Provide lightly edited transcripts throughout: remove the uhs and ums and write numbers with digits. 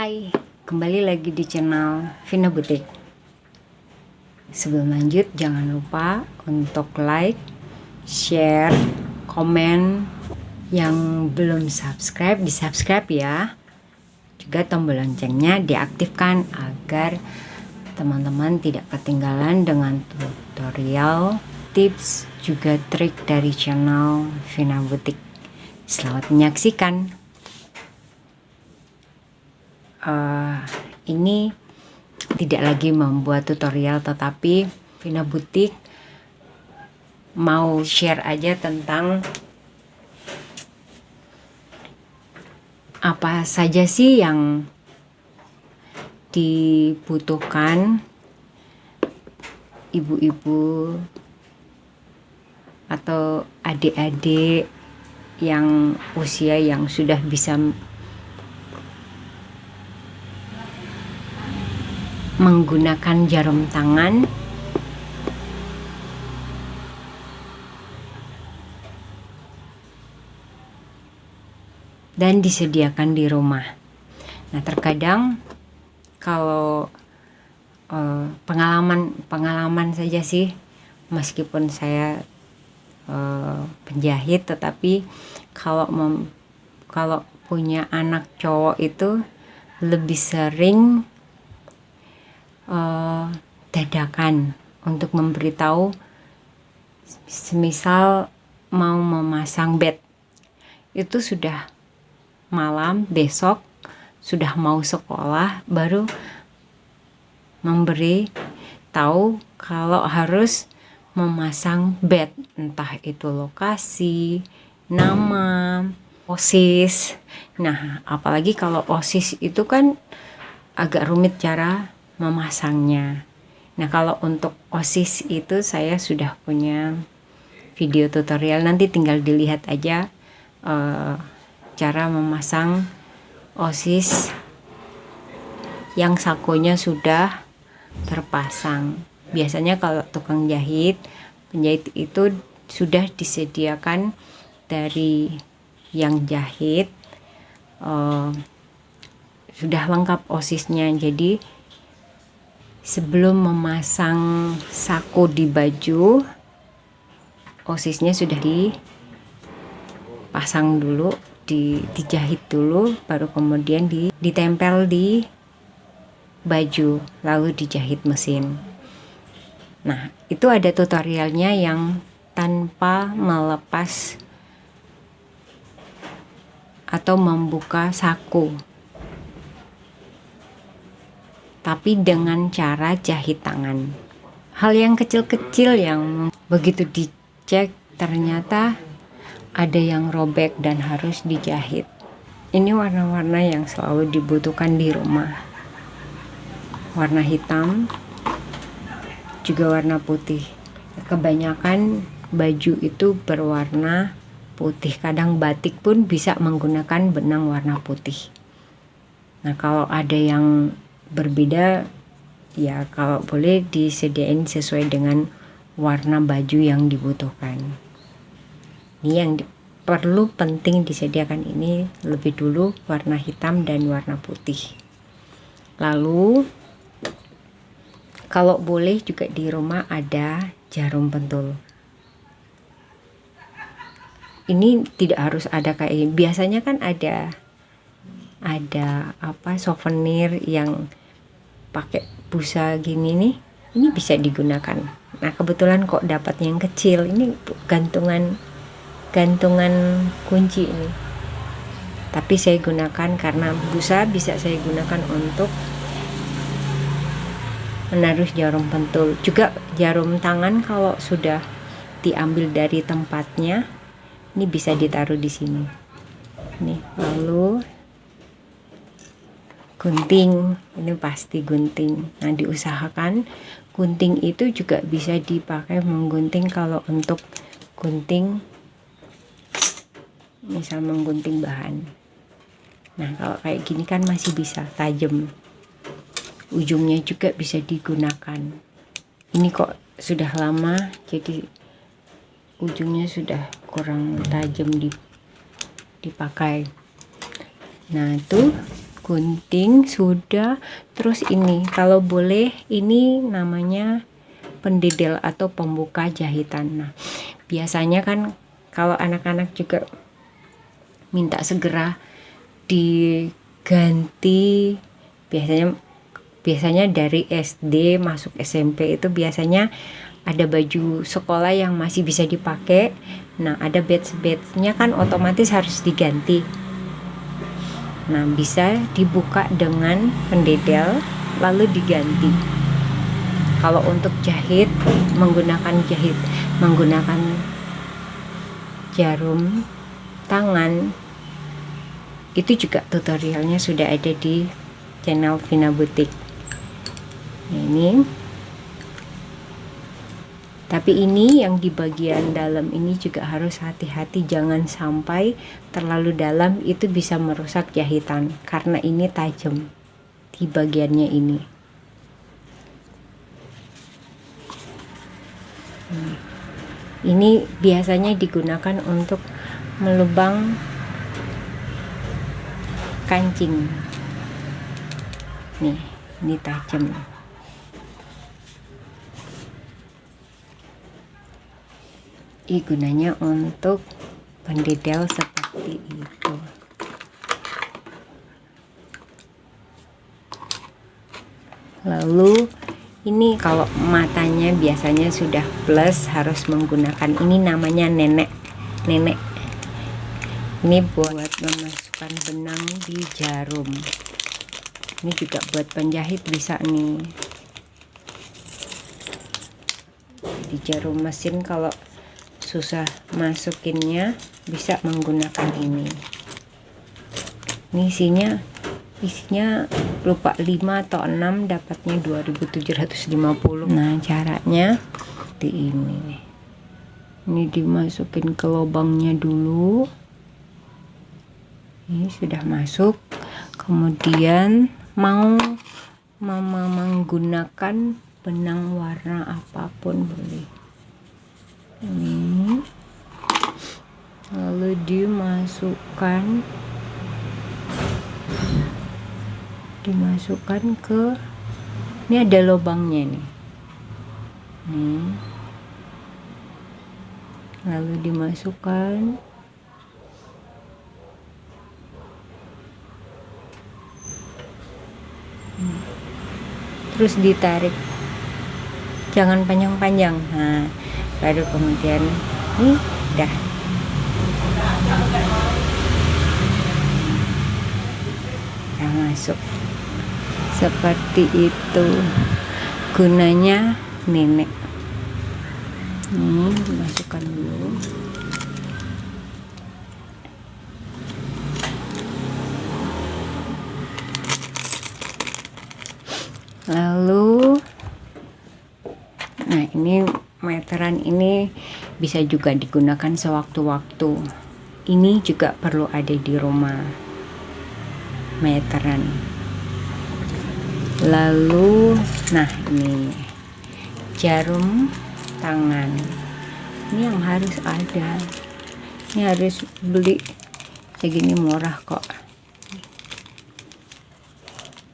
Hai, kembali lagi di channel Vina Butik. Sebelum lanjut, jangan lupa untuk like, share, komen. Yang belum subscribe, di subscribe ya. Juga tombol loncengnya diaktifkan agar teman-teman tidak ketinggalan dengan tutorial, tips, juga trik dari channel Vina Butik. Selamat menyaksikan. Ini tidak lagi membuat tutorial, tetapi Vina Butik mau share aja tentang apa saja sih yang dibutuhkan ibu-ibu atau adik-adik yang usia yang sudah bisa menggunakan jarum tangan dan disediakan di rumah. Nah, terkadang kalau pengalaman saja sih, meskipun saya penjahit, tetapi kalau punya anak cowok itu lebih sering dadakan untuk memberitahu, semisal mau memasang bed itu sudah malam, besok sudah mau sekolah, baru memberi tahu kalau harus memasang bed, entah itu lokasi, nama, OSIS. Nah, apalagi kalau OSIS itu kan agak rumit cara memasangnya. Nah, kalau untuk OSIS itu saya sudah punya video tutorial, nanti tinggal dilihat aja cara memasang OSIS yang sakonya sudah terpasang. Biasanya kalau tukang penjahit itu sudah disediakan dari yang jahit, sudah lengkap OSISnya. Jadi sebelum memasang sako di baju, OSISnya sudah dipasang dulu, dijahit dulu, baru kemudian ditempel di baju, lalu dijahit mesin. Nah, itu ada tutorialnya yang tanpa melepas atau membuka sako, tapi dengan cara jahit tangan. Hal yang kecil-kecil yang begitu dicek ternyata ada yang robek dan harus dijahit. Ini warna-warna yang selalu dibutuhkan di rumah. Warna hitam, juga warna putih. Kebanyakan baju itu berwarna putih. Kadang batik pun bisa menggunakan benang warna putih. Nah, kalau ada yang berbeda, ya kalau boleh disediain sesuai dengan warna baju yang dibutuhkan. Ini yang perlu penting disediakan ini lebih dulu warna hitam dan warna putih. Lalu kalau boleh juga di rumah ada jarum pentul. Ini tidak harus ada kayak biasanya kan ada souvenir yang pakai busa gini nih, ini bisa digunakan. Nah, kebetulan kok dapat yang kecil, ini gantungan kunci ini, tapi saya gunakan karena busa bisa saya gunakan untuk menaruh jarum pentul. Juga jarum tangan kalau sudah diambil dari tempatnya, ini bisa ditaruh di sini nih. Lalu gunting, ini pasti gunting. Nah, diusahakan gunting itu juga bisa dipakai menggunting kalau untuk gunting, misal menggunting bahan. Nah, kalau kayak gini kan masih bisa tajam, ujungnya juga bisa digunakan. Ini kok sudah lama jadi ujungnya sudah kurang tajam dipakai. Nah, itu gunting sudah. Terus ini kalau boleh ini namanya pendedel atau pembuka jahitan. Nah biasanya kan kalau anak-anak juga minta segera diganti, biasanya dari SD masuk SMP itu biasanya ada baju sekolah yang masih bisa dipakai. Nah ada batch-batchnya kan otomatis harus diganti. Nah bisa dibuka dengan pendedel lalu diganti. Kalau untuk jahit menggunakan jarum tangan itu juga tutorialnya sudah ada di channel Vina Butik. Ini tapi ini yang di bagian dalam ini juga harus hati-hati, jangan sampai terlalu dalam, itu bisa merusak jahitan karena ini tajam di bagiannya ini. Ini biasanya digunakan untuk melubang kancing. Nih, ini tajam. Ini gunanya untuk pendedel seperti itu. Lalu ini kalau matanya biasanya sudah plus harus menggunakan ini namanya nenek. Ini buat memasukkan benang di jarum. Ini juga buat penjahit bisa nih. Di jarum mesin kalau susah masukinnya bisa menggunakan ini. Ini isinya lupa 5 atau 6, dapatnya 2.750. Nah caranya seperti ini dimasukin ke lubangnya dulu. Ini sudah masuk, kemudian mau menggunakan benang warna apapun boleh. Ini lalu dimasukkan ke, ini ada lubangnya nih. Lalu dimasukkan, terus ditarik, jangan panjang-panjang. Nah baru kemudian nih dah. Nah, masuk seperti itu gunanya nenek. Ini dimasukkan dulu. Lalu nah ini meteran ini bisa juga digunakan sewaktu-waktu. Ini juga perlu ada di rumah, meteran. Lalu nah ini jarum tangan, ini yang harus ada, ini harus beli segini, murah kok.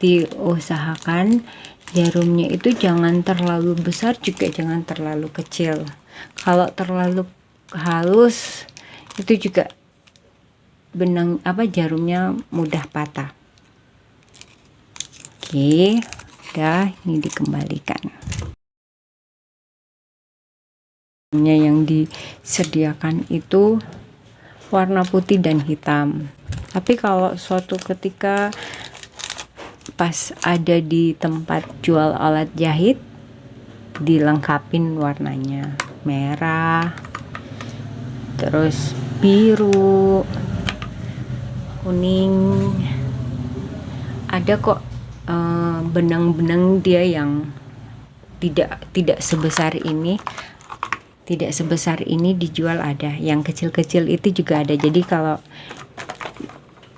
Diusahakan jarumnya itu jangan terlalu besar juga jangan terlalu kecil. Kalau terlalu halus itu juga benang jarumnya mudah patah. Oke, udah, ini dikembalikan. Yang disediakan itu warna putih dan hitam. Tapi kalau suatu ketika pas ada di tempat jual alat jahit, dilengkapin warnanya merah, terus biru, kuning, ada kok benang-benang dia yang tidak sebesar ini dijual, ada yang kecil-kecil itu juga ada. Jadi kalau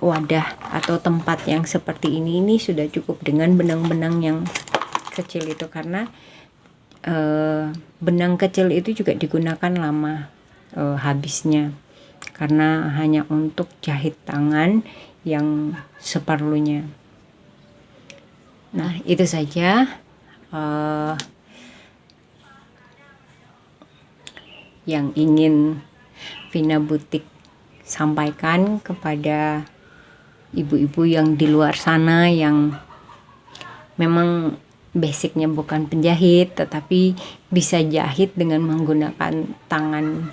wadah atau tempat yang seperti ini sudah cukup dengan benang-benang yang kecil itu, karena benang kecil itu juga digunakan lama habisnya, karena hanya untuk jahit tangan yang seperlunya. Nah, itu saja yang ingin Vina Butik sampaikan kepada ibu-ibu yang di luar sana yang memang basicnya bukan penjahit tetapi bisa jahit dengan menggunakan tangan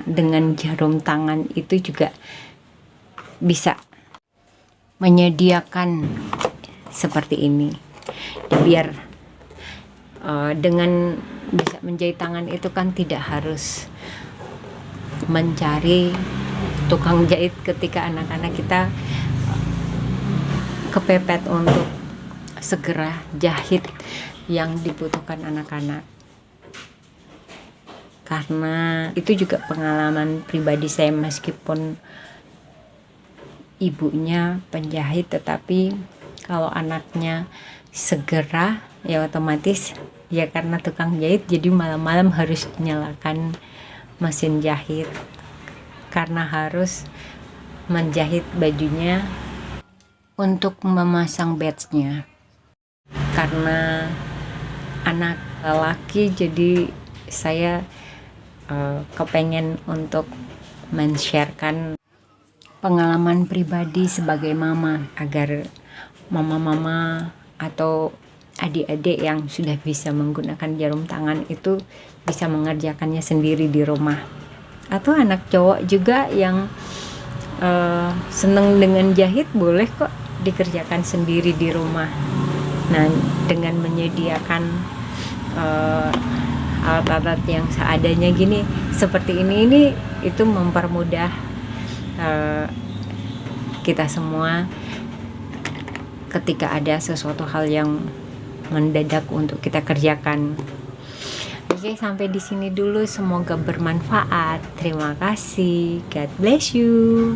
dengan jarum tangan. Itu juga bisa menyediakan seperti ini, biar dengan bisa menjahit tangan itu kan tidak harus mencari tukang jahit ketika anak-anak kita kepepet untuk segera jahit yang dibutuhkan anak-anak. Karena itu juga pengalaman pribadi saya, meskipun ibunya penjahit tetapi kalau anaknya segera ya otomatis ya karena tukang jahit jadi malam-malam harus nyalakan mesin jahit karena harus menjahit bajunya untuk memasang badge-nya. Karena anak laki jadi saya kepengen untuk men-sharekan pengalaman pribadi sebagai mama agar mama-mama atau adik-adik yang sudah bisa menggunakan jarum tangan itu bisa mengerjakannya sendiri di rumah. Atau anak cowok juga yang seneng dengan jahit boleh kok dikerjakan sendiri di rumah. Nah, dengan menyediakan alat-alat yang seadanya gini seperti ini itu mempermudah kita semua ketika ada sesuatu hal yang mendadak untuk kita kerjakan. Oke, sampai di sini dulu, semoga bermanfaat. Terima kasih. God bless you.